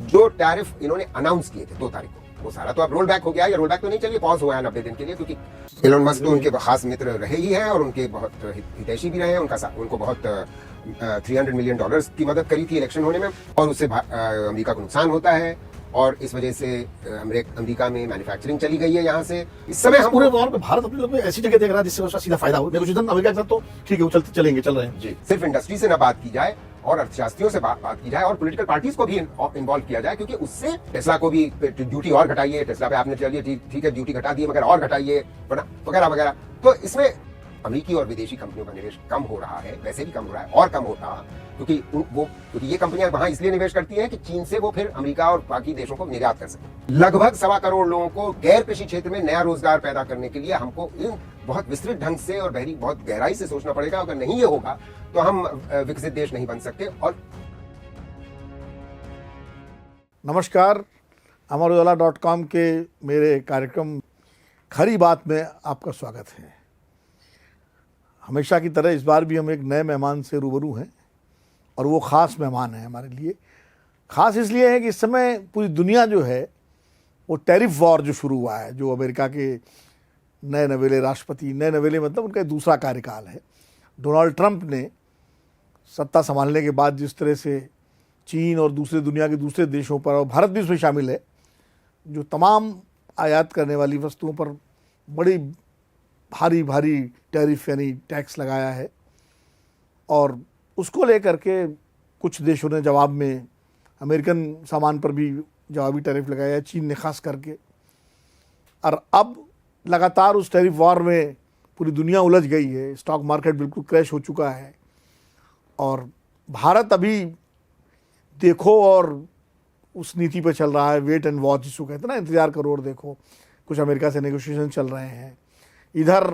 जो टैरिफ इन्होंने अनाउंस किए थे 2 तारीख को, वो सारा तो अब रोल बैक हो गया है, या रोल बैक तो नहीं, चलिए पॉज हुआ है 90 दिन के लिए, क्योंकि एलन मस्क तो उनके खास मित्र रहे ही हैं और उनके बहुत हितैषी भी रहे हैं। उनको बहुत $300 मिलियन की मदद करी थी इलेक्शन होने में, और उससे अमेरिका को नुकसान होता है, और इस वजह से अमेरिका में मैन्युफैक्चरिंग चली गई है यहाँ से। इस समय हम पूरे वॉर पे भारत अपने लोग ऐसी जगह देख रहा है जिससे उसका सीधा फायदा हो। नेगोशिएशन अमेरिका के साथ तो ठीक है, वो चल रहे हैं जी। सिर्फ इंडस्ट्री से ना बात की जाए और अर्थशास्त्रियों से बात की जाए और पॉलिटिकल पार्टीज को भी इन्वॉल्व किया जाए, क्योंकि उससे टेस्ला को भी ड्यूटी और घटाइए, टेस्ला पे आपने चलिए ठीक है ड्यूटी घटा दी मगर और घटाइए वगैरह वगैरह। तो इसमें अमेरिकी और विदेशी कंपनियों का निवेश कम हो रहा है, वैसे भी कम हो रहा है और कम होता, क्योंकि ये कंपनियां वहां इसलिए निवेश करती हैं कि चीन से वो फिर अमेरिका और बाकी देशों को निर्यात कर सके। लगभग 1.25 करोड़ लोगों को गैर कृषि क्षेत्र में नया रोजगार पैदा करने के लिए हमको बहुत विस्तृत ढंग से और बहुत गहराई से सोचना पड़ेगा। अगर नहीं ये होगा तो हम विकसित देश नहीं बन सकते। और नमस्कार, अमरउजाला.com के मेरे कार्यक्रम खरी बात में आपका स्वागत है। हमेशा की तरह इस बार भी हम एक नए मेहमान से रूबरू हैं, और वो ख़ास मेहमान है हमारे लिए। ख़ास इसलिए है कि इस समय पूरी दुनिया जो है वो टैरिफ वॉर जो शुरू हुआ है, जो अमेरिका के नए नवेले राष्ट्रपति, नए नवेले मतलब उनका दूसरा कार्यकाल है, डोनाल्ड ट्रंप ने सत्ता संभालने के बाद जिस तरह से चीन और दूसरे दुनिया के दूसरे देशों पर, और भारत भी उसमें शामिल है, जो तमाम आयात करने वाली वस्तुओं पर बड़ी भारी भारी टैरिफ यानी टैक्स लगाया है। और उसको लेकर के कुछ देशों ने जवाब में अमेरिकन सामान पर भी जवाबी टैरिफ लगाया है, चीन ने खास करके। और अब लगातार उस टैरिफ वॉर में पूरी दुनिया उलझ गई है, स्टॉक मार्केट बिल्कुल क्रैश हो चुका है, और भारत अभी देखो और उस नीति पर चल रहा है, वेट एंड वॉच जिसको कहते हैं ना, इंतज़ार करो और देखो। कुछ अमेरिका से नेगोशिएशन चल रहे हैं, इधर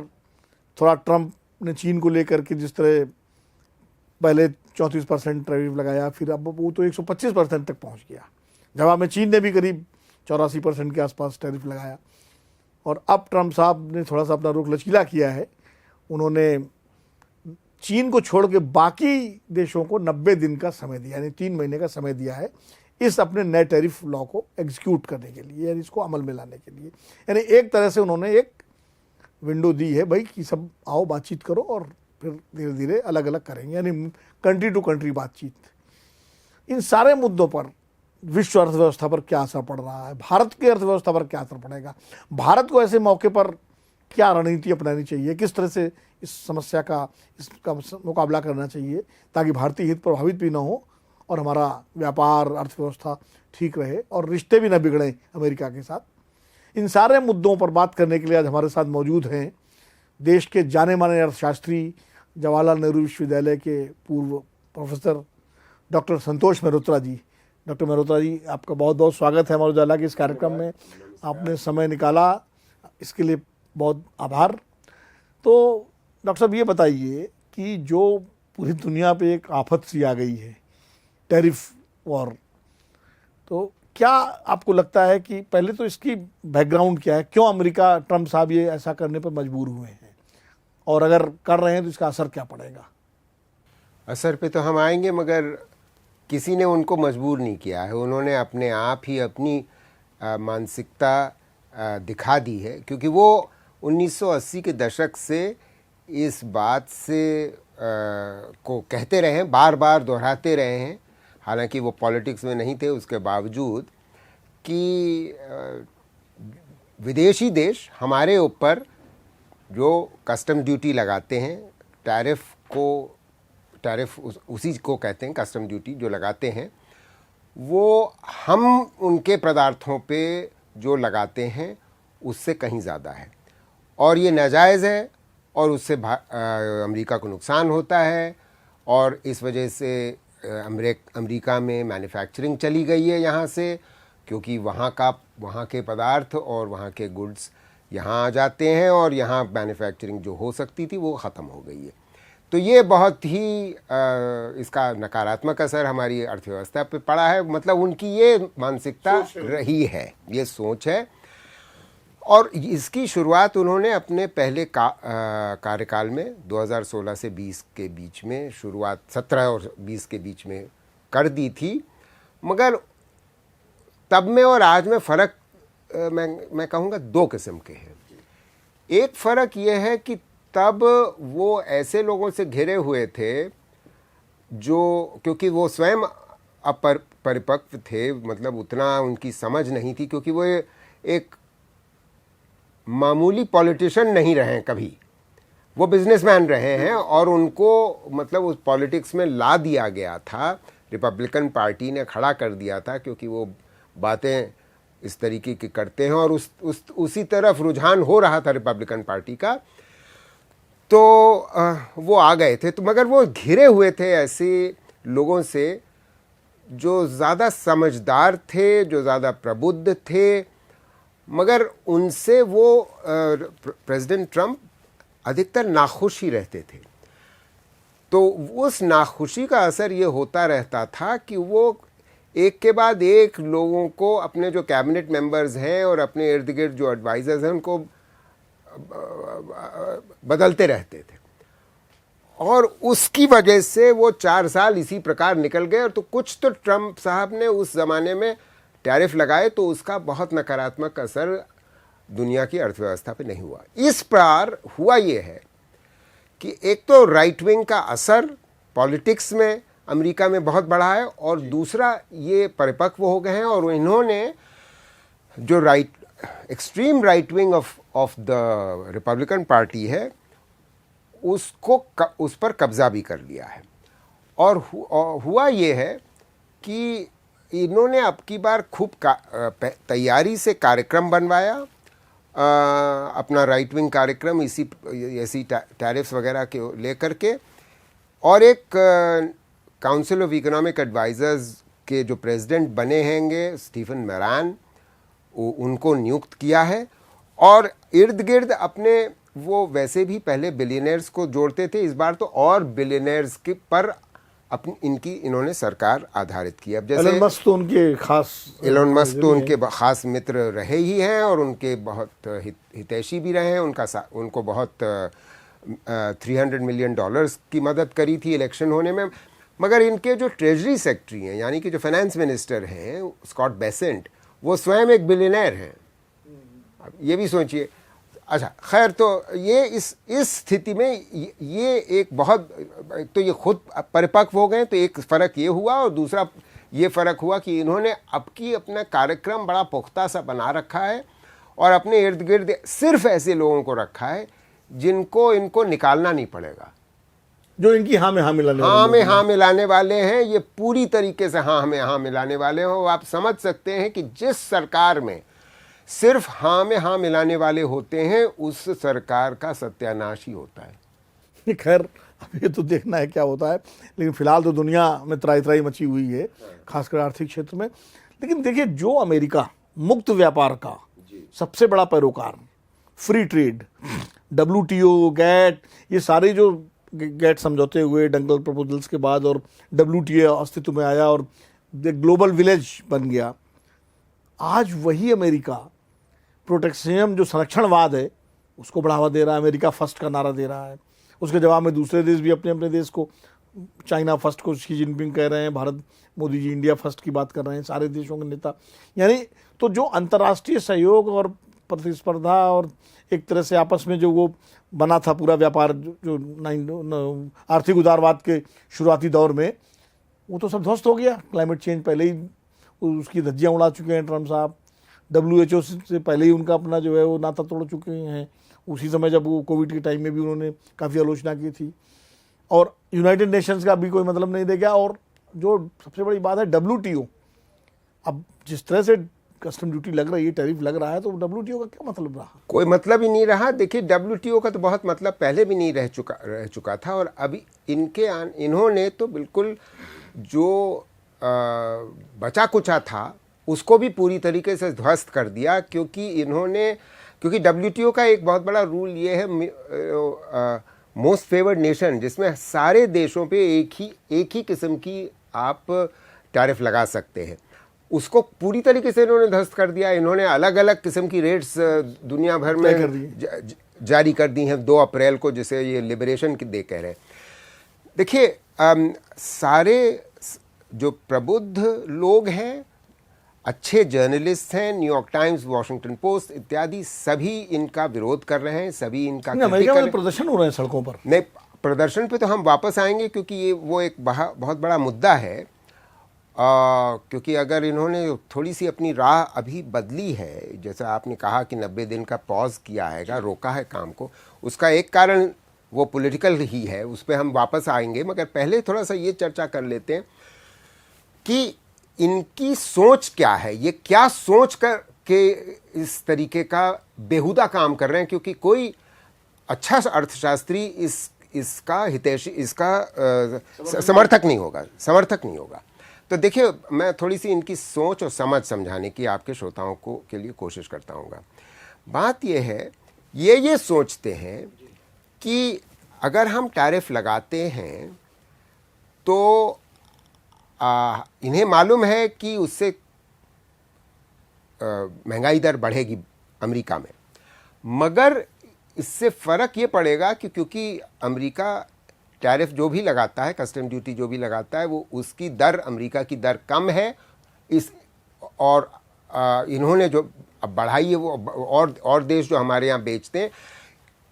थोड़ा ट्रंप ने चीन को लेकर के जिस तरह पहले 34% टैरिफ लगाया, फिर अब वो तो 125% तक पहुंच गया। जवाब में चीन ने भी करीब 84% के आसपास टैरिफ लगाया। और अब ट्रंप साहब ने थोड़ा सा अपना रुख लचीला किया है, उन्होंने चीन को छोड़ के बाकी देशों को 90 दिन का समय दिया, यानी 3 महीने का समय दिया है इस अपने नए टैरिफ लॉ को एग्जीक्यूट करने के लिए, यानी इसको अमल में लाने के लिए। यानी एक तरह से उन्होंने एक विंडो दी है भाई कि सब आओ बातचीत करो और फिर धीरे धीरे अलग अलग करेंगे, यानी कंट्री टू कंट्री बातचीत। इन सारे मुद्दों पर विश्व अर्थव्यवस्था पर क्या असर पड़ रहा है, भारत की अर्थव्यवस्था पर क्या असर पड़ेगा, भारत को ऐसे मौके पर क्या रणनीति अपनानी चाहिए, किस तरह से इस समस्या का इसका मुकाबला करना चाहिए ताकि भारतीय हित प्रभावित भी ना हो और हमारा व्यापार अर्थव्यवस्था ठीक रहे और रिश्ते भी ना बिगड़ें अमेरिका के साथ। इन सारे मुद्दों पर बात करने के लिए आज हमारे साथ मौजूद हैं देश के जाने माने अर्थशास्त्री, जवाहरलाल नेहरू विश्वविद्यालय के पूर्व प्रोफेसर डॉक्टर संतोष मेहरोत्रा जी। डॉक्टर मेहरोत्रा जी, आपका बहुत बहुत स्वागत है अमर उजाला के इस कार्यक्रम में। आपने समय निकाला, इसके लिए बहुत आभार। तो डॉक्टर साहब ये बताइए कि जो पूरी दुनिया पे एक आफत सी आ गई है, टैरिफ वॉर, तो क्या आपको लगता है कि पहले तो इसकी बैकग्राउंड क्या है, क्यों अमेरिका, ट्रंप साहब ये ऐसा करने पर मजबूर हुए हैं, और अगर कर रहे हैं तो इसका असर क्या पड़ेगा? असर पे तो हम आएंगे, मगर किसी ने उनको मजबूर नहीं किया है, उन्होंने अपने आप ही अपनी मानसिकता दिखा दी है। क्योंकि वो 1980 के दशक से इस बात से को कहते रहे हैं, बार बार दोहराते रहे हैं, हालांकि वो पॉलिटिक्स में नहीं थे उसके बावजूद, कि विदेशी देश हमारे ऊपर जो कस्टम ड्यूटी लगाते हैं, टैरिफ उसी को कहते हैं, कस्टम ड्यूटी जो लगाते हैं, वो हम उनके पदार्थों पे जो लगाते हैं उससे कहीं ज़्यादा है, और ये नाजायज़ है, और उससे अमेरिका को नुकसान होता है। और इस वजह से अमेरिका में मैन्युफैक्चरिंग चली गई है यहाँ से, क्योंकि वहाँ के पदार्थ और वहाँ के गुड्स यहाँ आ जाते हैं, और यहाँ मैन्युफैक्चरिंग जो हो सकती थी वो ख़त्म हो गई है। तो ये बहुत ही इसका नकारात्मक असर हमारी अर्थव्यवस्था पे पड़ा है। मतलब उनकी ये मानसिकता रही है, ये सोच है, और इसकी शुरुआत उन्होंने अपने पहले कार्यकाल में 2016 से 20 के बीच में, शुरुआत 17 और 20 के बीच में कर दी थी। मगर तब में और आज में फ़र्क मैं कहूँगा दो किस्म के हैं। एक फ़र्क ये है कि तब वो ऐसे लोगों से घिरे हुए थे जो, क्योंकि वो स्वयं परिपक्व थे, मतलब उतना उनकी समझ नहीं थी, क्योंकि वो एक मामूली पॉलिटिशियन नहीं रहे कभी, वो बिजनेसमैन रहे हैं और उनको मतलब उस पॉलिटिक्स में ला दिया गया था, रिपब्लिकन पार्टी ने खड़ा कर दिया था, क्योंकि वो बातें इस तरीके की करते हैं और उसी तरफ रुझान हो रहा था रिपब्लिकन पार्टी का, तो वो आ गए थे। तो मगर वो घिरे हुए थे ऐसे लोगों से जो ज़्यादा समझदार थे, जो ज़्यादा प्रबुद्ध थे, मगर उनसे वो प्रेसिडेंट ट्रंप अधिकतर नाखुश ही रहते थे। तो उस नाखुशी का असर ये होता रहता था कि वो एक के बाद एक लोगों को, अपने जो कैबिनेट मेंबर्स हैं और अपने इर्द गिर्द जो एडवाइजर्स हैं, उनको बदलते रहते थे और उसकी वजह से वो 4 साल इसी प्रकार निकल गए। और तो कुछ तो ट्रंप साहब ने उस ज़माने में टैरिफ लगाए, तो उसका बहुत नकारात्मक असर दुनिया की अर्थव्यवस्था पे नहीं हुआ। इस बार हुआ ये है कि एक तो राइट विंग का असर पॉलिटिक्स में अमेरिका में बहुत बड़ा है और दूसरा ये परिपक्व हो गए हैं और इन्होंने जो extreme right wing of the Republican party है उस पर कब्जा भी कर लिया है। और हुआ ये है कि इन्होंने अब की बार खूब तैयारी से कार्यक्रम बनवाया, अपना राइट विंग कार्यक्रम ऐसी टैरिफ्स वगैरह के लेकर के, और एक काउंसिल ऑफ इकोनॉमिक एडवाइजर्स के जो प्रेसिडेंट बने हैंगे स्टीफन मैरान, उनको नियुक्त किया है। और इर्द गिर्द अपने वो वैसे भी पहले बिलियनर्स को जोड़ते थे, इस बार तो और बिलियनर्स के पर इन्होंने सरकार आधारित की। अब जैसे एलन मस्क तो उनके खास मित्र रहे ही हैं और उनके बहुत हितैषी भी रहे हैं। उनको बहुत $300 मिलियन की मदद करी थी इलेक्शन होने में। मगर इनके जो ट्रेजरी सेक्रेटरी हैं, यानी कि जो फाइनेंस मिनिस्टर हैं स्कॉट बेसेंट, वो स्वयं एक बिलियनर हैं। अब ये भी सोचिए। अच्छा खैर, तो ये इस स्थिति में ये एक बहुत, तो ये खुद परिपक्व हो गए, तो एक फ़र्क ये हुआ और दूसरा ये फ़र्क हुआ कि इन्होंने अपना कार्यक्रम बड़ा पुख्ता सा बना रखा है और अपने इर्द गिर्द सिर्फ ऐसे लोगों को रखा है जिनको इनको निकालना नहीं पड़ेगा, जो इनकी हाँ में हाँ मिलाने वाले हैं। ये पूरी तरीके से हाँ में हाँ मिलाने वाले हो। आप समझ सकते हैं कि जिस सरकार में सिर्फ हाँ में हाँ मिलाने वाले होते हैं उस सरकार का सत्यानाश ही होता है। खैर अब ये तो देखना है क्या होता है, लेकिन फिलहाल तो दुनिया में त्राई मची हुई है, खासकर आर्थिक क्षेत्र में। लेकिन देखिए, जो अमेरिका मुक्त व्यापार का सबसे बड़ा पैरोकार, फ्री ट्रेड, WTO, गैट, ये सारे जो गैट समझौते हुए डंगल प्रपोजल्स के बाद और WTO अस्तित्व में आया और ग्लोबल विलेज बन गया, आज वही अमेरिका प्रोटेक्शनिज्म जो संरक्षणवाद है उसको बढ़ावा दे रहा है। अमेरिका फर्स्ट का नारा दे रहा है। उसके जवाब में दूसरे देश भी अपने अपने देश को, चाइना फर्स्ट को शी जिनपिंग कह रहे हैं, भारत मोदी जी इंडिया फर्स्ट की बात कर रहे हैं, सारे देशों के नेता। यानी तो जो अंतर्राष्ट्रीय सहयोग और प्रतिस्पर्धा और एक तरह से आपस में जो वो बना था पूरा व्यापार, जो आर्थिक उदारवाद के शुरुआती दौर में, वो तो सब ध्वस्त हो गया। क्लाइमेट चेंज पहले ही उसकी धज्जियाँ उड़ा चुके हैं ट्रम्प साहब। WHO से पहले ही उनका अपना जो है वो नाता तोड़ चुके हैं। उसी समय जब वो कोविड के टाइम में भी उन्होंने काफ़ी आलोचना की थी। और यूनाइटेड नेशंस का भी कोई मतलब नहीं देगा। और जो सबसे बड़ी बात है WTO, अब जिस तरह से कस्टम ड्यूटी लग रही है, टैरिफ लग रहा है, तो WTO का क्या मतलब रहा? कोई मतलब ही नहीं रहा। देखिए, WTO का तो बहुत मतलब पहले भी नहीं रह चुका था और अभी इन्होंने तो बिल्कुल जो बचा कुचा था उसको भी पूरी तरीके से ध्वस्त कर दिया। क्योंकि WTO का एक बहुत बड़ा रूल ये है, मोस्ट फेवर्ड नेशन, जिसमें सारे देशों पे एक ही किस्म की आप टैरिफ लगा सकते हैं, उसको पूरी तरीके से इन्होंने ध्वस्त कर दिया। इन्होंने अलग अलग किस्म की रेट्स दुनिया भर में जारी कर दी हैं 2 अप्रैल को, जिसे ये लिबरेशन की डे कह रहे हैं। देखिए, सारे जो प्रबुद्ध लोग हैं अच्छे जर्नलिस्ट हैं, न्यूयॉर्क टाइम्स, वॉशिंगटन पोस्ट इत्यादि सभी इनका विरोध कर रहे हैं, सभी इनका अमेरिका में प्रदर्शन हो रहे हैं सड़कों पर। नहीं, प्रदर्शन पे तो हम वापस आएंगे क्योंकि ये वो एक बहुत बड़ा मुद्दा है। क्योंकि अगर इन्होंने थोड़ी सी अपनी राह अभी बदली है, जैसा आपने कहा कि 90 दिन का पॉज किया है, रोका है काम को, उसका एक कारण वो पॉलिटिकल ही है, उस पर हम वापस आएंगे। मगर पहले थोड़ा सा ये चर्चा कर लेते हैं कि इनकी सोच क्या है, ये क्या सोच कर के इस तरीके का बेहुदा काम कर रहे हैं। क्योंकि कोई अच्छा अर्थशास्त्री इसका हितैषी, इसका समर्थक नहीं होगा। तो देखिए, मैं थोड़ी सी इनकी सोच और समझ समझाने की आपके श्रोताओं को के लिए कोशिश करता हूँ। बात यह है, ये सोचते हैं कि अगर हम टैरिफ लगाते हैं तो इन्हें मालूम है कि उससे महंगाई दर बढ़ेगी अमेरिका में, मगर इससे फ़र्क ये पड़ेगा कि क्योंकि अमेरिका टैरिफ जो भी लगाता है, कस्टम ड्यूटी जो भी लगाता है, वो उसकी दर, अमेरिका की दर कम है और इन्होंने जो अब बढ़ाई है वो और देश जो हमारे यहाँ बेचते हैं,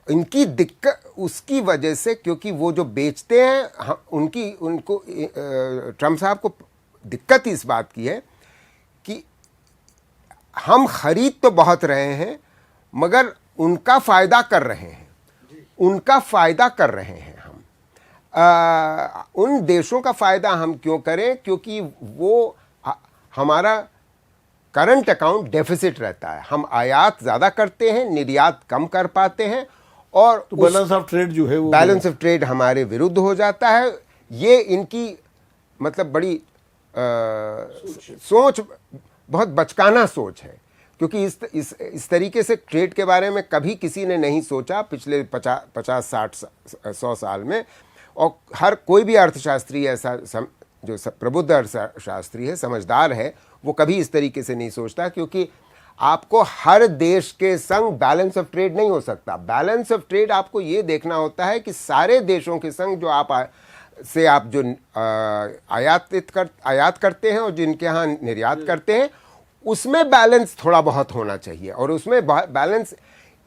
इनकी दिक्कत उसकी वजह से, क्योंकि वो जो बेचते हैं उनको ट्रम्प साहब को दिक्कत इस बात की है कि हम खरीद तो बहुत रहे हैं मगर उनका फ़ायदा कर रहे हैं, हम उन देशों का फ़ायदा हम क्यों करें, क्योंकि वो हमारा करंट अकाउंट डेफिसिट रहता है, हम आयात ज़्यादा करते हैं, निर्यात कम कर पाते हैं, और तो बैलेंस ऑफ ट्रेड जो है वो बैलेंस ऑफ ट्रेड हमारे विरुद्ध हो जाता है। ये इनकी मतलब बड़ी सोच बहुत बचकाना सोच है, क्योंकि इस तरीके से ट्रेड के बारे में कभी किसी ने नहीं सोचा पिछले 50-60-100 साल में। और हर कोई भी अर्थशास्त्री ऐसा जो प्रबुद्ध अर्थशास्त्री है, समझदार है, वो कभी इस तरीके से नहीं सोचता, क्योंकि आपको हर देश के संग बैलेंस ऑफ ट्रेड नहीं हो सकता। बैलेंस ऑफ ट्रेड आपको ये देखना होता है कि सारे देशों के संग जो आप जो आयात करते हैं और जिनके यहाँ निर्यात करते हैं, उसमें बैलेंस थोड़ा बहुत होना चाहिए। और उसमें बैलेंस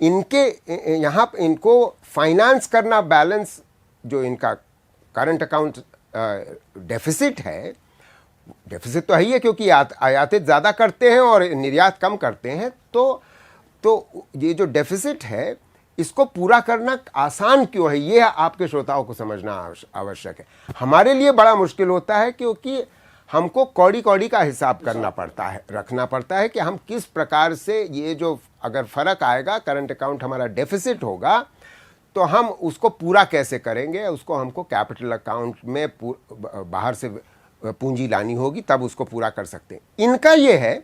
इनके यहाँ इनको फाइनेंस करना, बैलेंस जो इनका करंट अकाउंट डेफिसिट है, डेफिसिट तो है ही है क्योंकि आयातित ज़्यादा करते हैं और निर्यात कम करते हैं, तो ये जो डेफिसिट है इसको पूरा करना आसान क्यों है, ये आपके श्रोताओं को समझना आवश्यक है। हमारे लिए बड़ा मुश्किल होता है क्योंकि हमको कौड़ी का हिसाब करना पड़ता है, रखना पड़ता है कि हम किस प्रकार से ये जो अगर फ़र्क आएगा, करंट अकाउंट हमारा डेफिसिट होगा, तो हम उसको पूरा कैसे करेंगे, उसको हमको कैपिटल अकाउंट में बाहर से पूंजी लानी होगी, तब उसको पूरा कर सकते हैं। इनका ये है,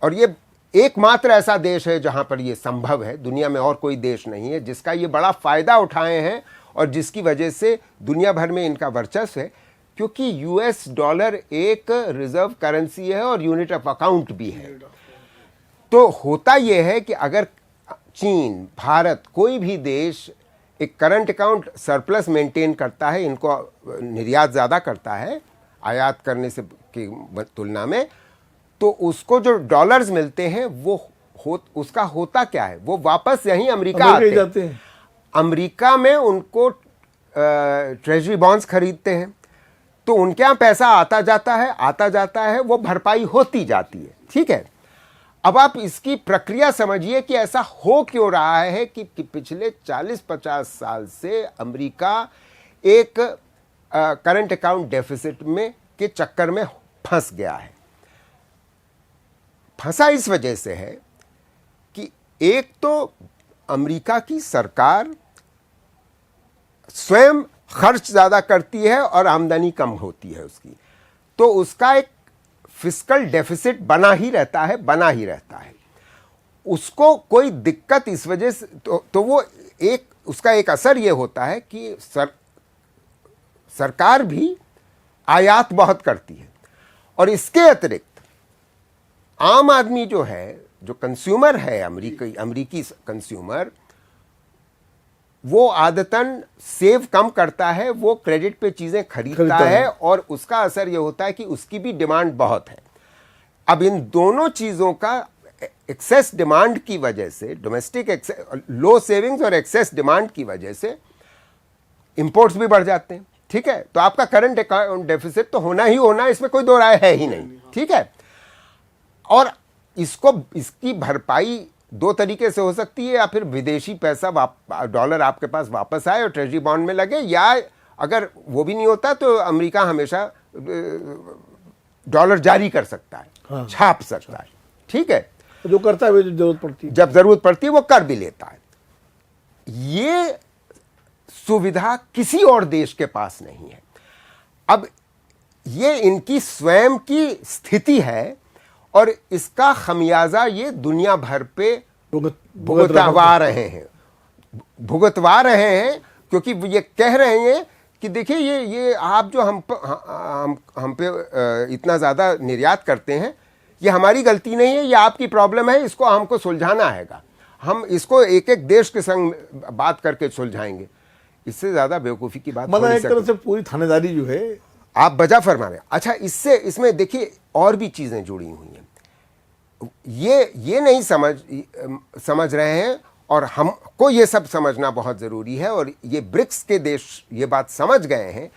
और ये एकमात्र ऐसा देश है जहां पर ये संभव है, दुनिया में और कोई देश नहीं है जिसका ये बड़ा फ़ायदा उठाए हैं और जिसकी वजह से दुनिया भर में इनका वर्चस्व है, क्योंकि यूएस डॉलर एक रिजर्व करेंसी है और यूनिट ऑफ अकाउंट भी है। तो होता यह है कि अगर चीन, भारत, कोई भी देश एक करंट अकाउंट सरप्लस मेंटेन करता है, इनको निर्यात ज़्यादा करता है आयात करने से की तुलना में, तो उसको जो डॉलर्स मिलते हैं वो उसका होता क्या है, वो वापस यहीं अमेरिका आते हैं। अमेरिका में उनको ट्रेजरी बॉन्ड्स खरीदते हैं, तो उनके यहाँ पैसा आता जाता है, वो भरपाई होती जाती है। ठीक है, अब आप इसकी प्रक्रिया समझिए कि ऐसा हो क्यों रहा है कि पिछले 40-50 साल से अमेरिका एक करंट अकाउंट डेफिसिट में के चक्कर में फंस गया है। फंसा इस वजह से है कि एक तो अमेरिका की सरकार स्वयं खर्च ज़्यादा करती है और आमदनी कम होती है उसकी, तो उसका एक फिस्कल डेफिसिट बना ही रहता है। उसको कोई दिक्कत इस वजह से तो वो उसका एक असर ये होता है कि सरकार भी आयात बहुत करती है, और इसके अतिरिक्त आम आदमी जो है, जो कंज्यूमर है, अमेरिकी कंज्यूमर, वो आदतन सेव कम करता है, वो क्रेडिट पे चीज़ें खरीदता है, और उसका असर ये होता है कि उसकी भी डिमांड बहुत है। अब इन दोनों चीजों का एक्सेस डिमांड की वजह से, डोमेस्टिक लो सेविंग्स और एक्सेस डिमांड की वजह से इंपोर्ट्स भी बढ़ जाते हैं। ठीक है, तो आपका करंट अकाउंट डेफिसिट तो होना ही होना, इसमें कोई दो राय है ही नहीं। ठीक है, और इसकी भरपाई दो तरीके से हो सकती है, या फिर विदेशी पैसा डॉलर आपके पास वापस आए और ट्रेजरी बॉन्ड में लगे, या अगर वो भी नहीं होता तो अमेरिका हमेशा डॉलर जारी कर सकता है, हाँ, छाप सकता है। ठीक है, जो करता है, जब जरूरत पड़ती है, जब जरूरत पड़ती है वो कर भी लेता है। ये सुविधा किसी और देश के पास नहीं है। अब ये इनकी स्वयं की स्थिति है और इसका खमियाजा ये दुनिया भर पे भुगतवा रहे हैं, क्योंकि ये कह रहे हैं कि देखिए ये आप जो हम पे इतना ज़्यादा निर्यात करते हैं, ये हमारी गलती नहीं है, ये आपकी प्रॉब्लम है, इसको हमको सुलझाना हैगा। हम इसको एक एक देश के संग बात करके सुलझाएंगे। इससे ज़्यादा बेवकूफ़ी की बात मतलब एक तरह से पूरी थानेदारी जो है, आप बजा फरमा रहे हैं। अच्छा, इसमें देखिए और भी चीज़ें जुड़ी हुई हैं। ये नहीं समझ रहे हैं, और हमको ये सब समझना बहुत ज़रूरी है, और ये ब्रिक्स के देश ये बात समझ गए हैं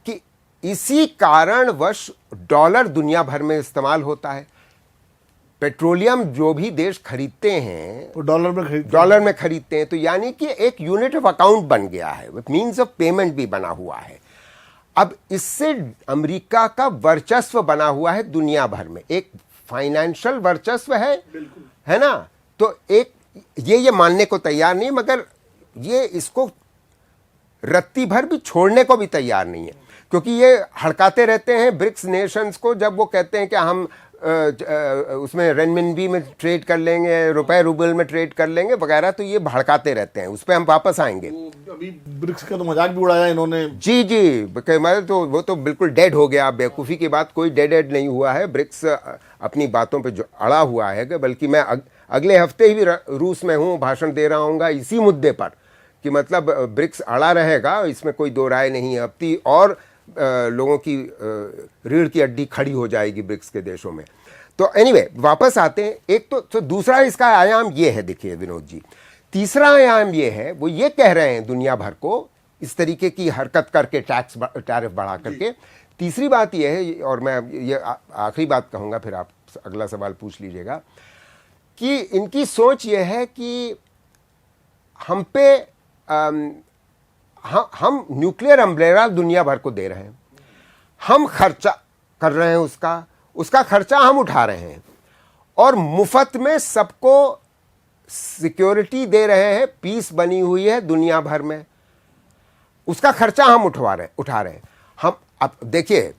कि इसी कारणवश डॉलर दुनिया भर में इस्तेमाल होता है। पेट्रोलियम जो भी देश खरीदते हैं वो डॉलर में खरीदते हैं, तो यानी कि एक यूनिट ऑफ अकाउंट बन गया है, मीन्स ऑफ पेमेंट भी बना हुआ है। अब इससे अमेरिका का वर्चस्व बना हुआ है दुनिया भर में, एक फाइनेंशियल वर्चस्व है ना। तो एक ये मानने को तैयार नहीं, मगर ये इसको रत्ती भर भी छोड़ने को भी तैयार नहीं है, क्योंकि ये हड़काते रहते हैं ब्रिक्स नेशंस को। जब वो कहते हैं कि हम उसमें रेनमिनबी में ट्रेड कर लेंगे, रुपए रूबल में ट्रेड कर लेंगे वगैरह, तो ये भड़काते रहते हैं। उस पर हम वापस आएंगे। अभी ब्रिक्स का तो मजाक भी उड़ाया इन्होंने। जी, मैं तो वो तो बिल्कुल डेड हो गया। बेवकूफ़ी की बात, कोई डेड नहीं हुआ है। ब्रिक्स अपनी बातों पे जो अड़ा हुआ है, बल्कि मैं अगले हफ्ते ही रूस में हूँ, भाषण दे रहा हूँ इसी मुद्दे पर, कि मतलब ब्रिक्स अड़ा रहेगा, इसमें कोई दो राय नहीं है। अब और लोगों की रीढ़ की हड्डी खड़ी हो जाएगी ब्रिक्स के देशों में। तो एनीवे, वापस आते हैं। एक तो दूसरा इसका आयाम ये है, देखिए विनोद जी, तीसरा आयाम ये है, वो ये कह रहे हैं दुनिया भर को इस तरीके की हरकत करके, टैरिफ बढ़ा करके। तीसरी बात ये है, और मैं ये आखिरी बात कहूँगा, फिर आप अगला सवाल पूछ लीजिएगा, कि इनकी सोच ये है कि हम पे हम न्यूक्लियर अम्ब्रेला दुनिया भर को दे रहे हैं, हम खर्चा कर रहे हैं, उसका खर्चा हम उठा रहे हैं, और मुफ्त में सबको सिक्योरिटी दे रहे हैं, पीस बनी हुई है दुनिया भर में, उसका खर्चा हम उठा रहे हैं। हम अब देखिए,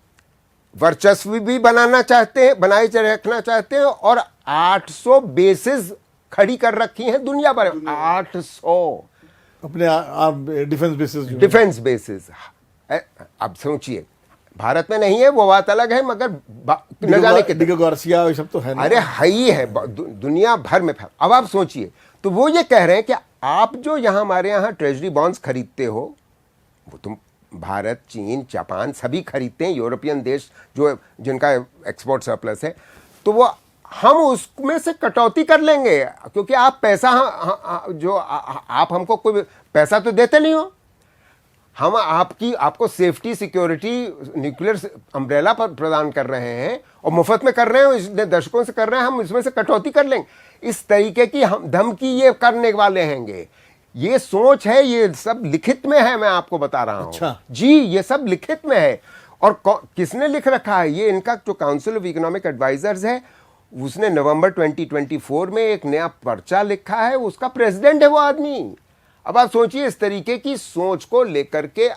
वर्चस्व भी बनाना चाहते हैं, बनाए रखना चाहते हैं, और 800 बेसिस खड़ी कर रखी हैं दुनिया भर में। 800 अपने डिफेंस बेसिस। अब सोचिए, भारत में नहीं है वो बात अलग है, मगर न जाने के गार्सिया ये सब तो है ना। अरे ही है, दुनिया भर में। अब आप सोचिए, तो वो ये कह रहे हैं कि आप जो यहाँ हमारे यहाँ ट्रेजरी बॉन्ड्स खरीदते हो, वो तुम भारत, चीन, जापान सभी खरीदते हैं, यूरोपियन देश जिनका एक्सपोर्ट सरप्लस है, तो वो हम उसमें से कटौती कर लेंगे, क्योंकि आप पैसा आप हमको कोई पैसा तो देते नहीं हो, हम आपको सेफ्टी, सिक्योरिटी, न्यूक्लियर अम्ब्रेला पर प्रदान कर रहे हैं, और मुफ्त में कर रहे हैं, इतने दशकों से कर रहे हैं, हम इसमें से कटौती कर लेंगे। इस तरीके की हम धमकी ये करने वाले हैंगे। ये सोच है, ये सब लिखित में है, मैं आपको बता रहा हूं। अच्छा जी, ये सब लिखित में है। और किसने लिख रखा है? ये इनका जो काउंसिल ऑफ इकोनॉमिक एडवाइजर्स है, उसने नवंबर 2024 में एक नया पर्चा लिखा है, उसका प्रेसिडेंट है वो आदमी। अब आप सोचिए, इस तरीके की सोच को लेकर के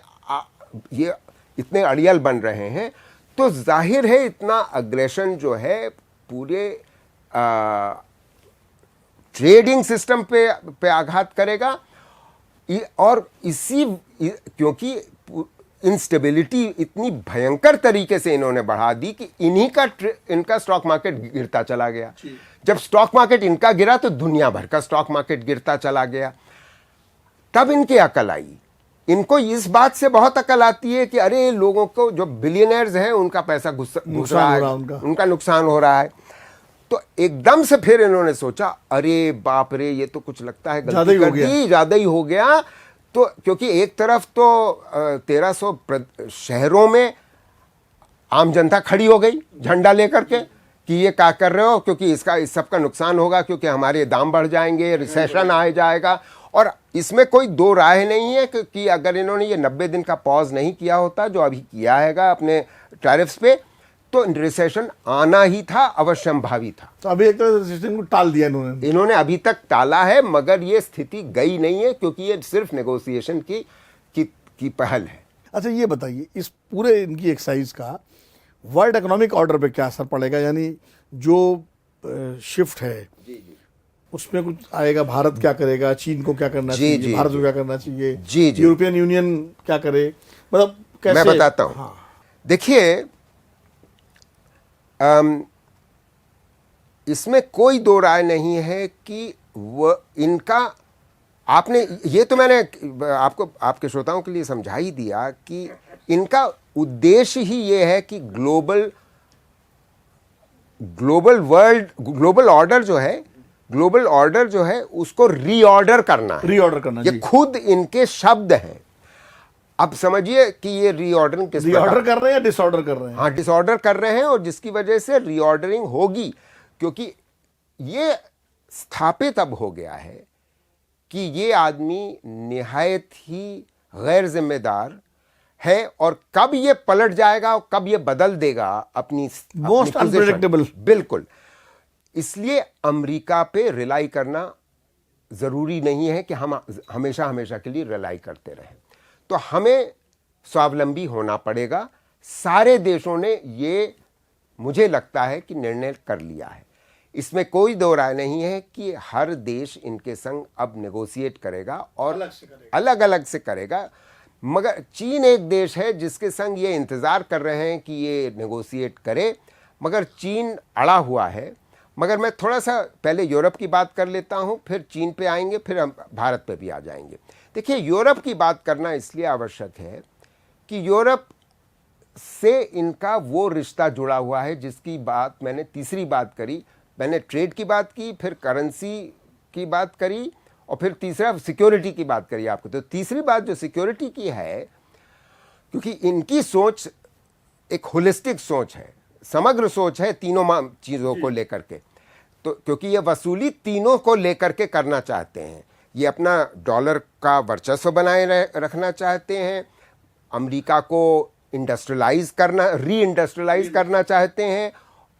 ये इतने अड़ियल बन रहे हैं, तो जाहिर है इतना अग्रेशन जो है पूरे ट्रेडिंग सिस्टम पे आघात करेगा। और क्योंकि इंस्टेबिलिटी इतनी भयंकर तरीके से इन्होंने बढ़ा दी कि इनका स्टॉक मार्केट गिरता चला गया। जब स्टॉक मार्केट इनका गिरा तो दुनिया भर का स्टॉक मार्केट गिरता चला गया। तब इनकी अकल आई। इनको इस बात से बहुत अकल आती है कि अरे, लोगों को जो बिलियनर्स हैं उनका पैसा घुस रहा है, उनका नुकसान हो रहा है। तो एकदम से फिर इन्होंने सोचा, अरे बाप रे, ये तो कुछ लगता है ज्यादा ही गलती हो कर गया। दी, ज्यादा ही हो गया। तो क्योंकि एक तरफ तो 1300 शहरों में आम जनता खड़ी हो गई झंडा लेकर के कि ये क्या कर रहे हो, क्योंकि इस सब का नुकसान होगा, क्योंकि हमारे दाम बढ़ जाएंगे, रिसेशन आ जाएगा। और इसमें कोई दो राय नहीं है कि अगर इन्होंने ये 90 दिन का पॉज नहीं किया होता जो अभी किया हैगा अपने टैरिफ्स पे, तो रिसेशन आना ही था, अवश्यंभावी था। तो अभी एक तरह से रिसेशन को टाल दिया इन्होंने अभी तक टाला है, मगर ये स्थिति गई नहीं है, क्योंकि ये सिर्फ नेगोशिएशन की पहल है। अच्छा ये बताइए, इस पूरे इनकी एक्सरसाइज का वर्ल्ड इकोनॉमिक ऑर्डर पे क्या असर पड़ेगा? यानी जो शिफ्ट है उसमें कुछ आएगा? भारत क्या करेगा, चीन को क्या करना चाहिए, भारत को क्या करना चाहिए, यूरोपियन यूनियन क्या करे, मतलब कैसे? मैं बताता हूं। हाँ। देखिए, इसमें कोई दो राय नहीं है कि वह इनका, आपने ये तो मैंने आपको, आपके श्रोताओं के लिए समझा ही दिया कि इनका उद्देश्य ही ये है कि ग्लोबल ऑर्डर जो है उसको रीऑर्डर करना है। रीऑर्डर करना, ये खुद इनके शब्द हैं। अब समझिए कि ये रीऑर्डरिंग किस प्रकार रीऑर्डर कर रहे हैं या डिसऑर्डर कर रहे हैं? हाँ, डिसऑर्डर कर रहे हैं, और जिसकी वजह से रीऑर्डरिंग होगी, क्योंकि ये स्थापित अब हो गया है कि ये आदमी निहायत ही गैर जिम्मेदार है, और कब ये पलट जाएगा और कब ये बदल देगा अपनी मोस्ट अनप्रेडिक्टेबल। बिल्कुल। इसलिए अमेरिका पे रिलाई करना जरूरी नहीं है कि हम हमेशा हमेशा के लिए रिलाई करते रहें। तो हमें स्वावलंबी होना पड़ेगा। सारे देशों ने ये, मुझे लगता है कि निर्णय कर लिया है। इसमें कोई दो राय नहीं है कि हर देश इनके संग अब नेगोशिएट करेगा और अलग अलग से करेगा। मगर चीन एक देश है जिसके संग ये इंतज़ार कर रहे हैं कि ये नेगोशिएट करे, मगर चीन अड़ा हुआ है। मगर मैं थोड़ा सा पहले यूरोप की बात कर लेता हूं, फिर चीन पे आएंगे, फिर हम भारत पे भी आ जाएंगे। देखिए, यूरोप की बात करना इसलिए आवश्यक है कि यूरोप से इनका वो रिश्ता जुड़ा हुआ है जिसकी बात मैंने तीसरी बात करी। मैंने ट्रेड की बात की, फिर करेंसी की बात करी, और फिर तीसरा सिक्योरिटी की बात करी आपको। तो तीसरी बात जो सिक्योरिटी की है, क्योंकि इनकी सोच एक होलिस्टिक सोच है, समग्र सोच है तीनों चीज़ों को लेकर के। तो क्योंकि ये वसूली तीनों को लेकर के करना चाहते हैं। ये अपना डॉलर का वर्चस्व बनाए रखना चाहते हैं, अमेरिका को इंडस्ट्रियलाइज करना, री इंडस्ट्रियलाइज करना चाहते हैं,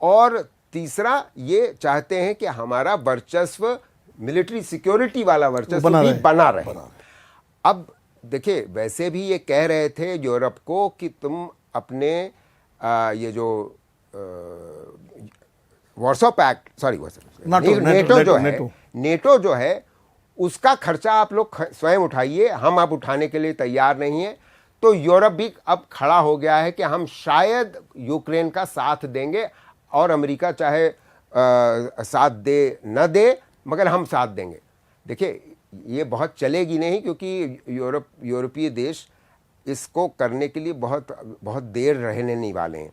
और तीसरा ये चाहते हैं कि हमारा वर्चस्व, मिलिट्री सिक्योरिटी वाला वर्चस्व भी बना रहे। अब देखिए, वैसे भी ये कह रहे थे यूरोप को कि तुम अपने ये जो वॉर्सो पैक्ट, सॉरी नेटो जो है उसका खर्चा आप लोग स्वयं उठाइए, हम अब उठाने के लिए तैयार नहीं है। तो यूरोप भी अब खड़ा हो गया है कि हम शायद यूक्रेन का साथ देंगे, और अमेरिका चाहे साथ दे न दे, मगर हम साथ देंगे। देखिए, ये बहुत चलेगी नहीं, क्योंकि यूरोपीय देश इसको करने के लिए बहुत देर रहने नहीं वाले हैं,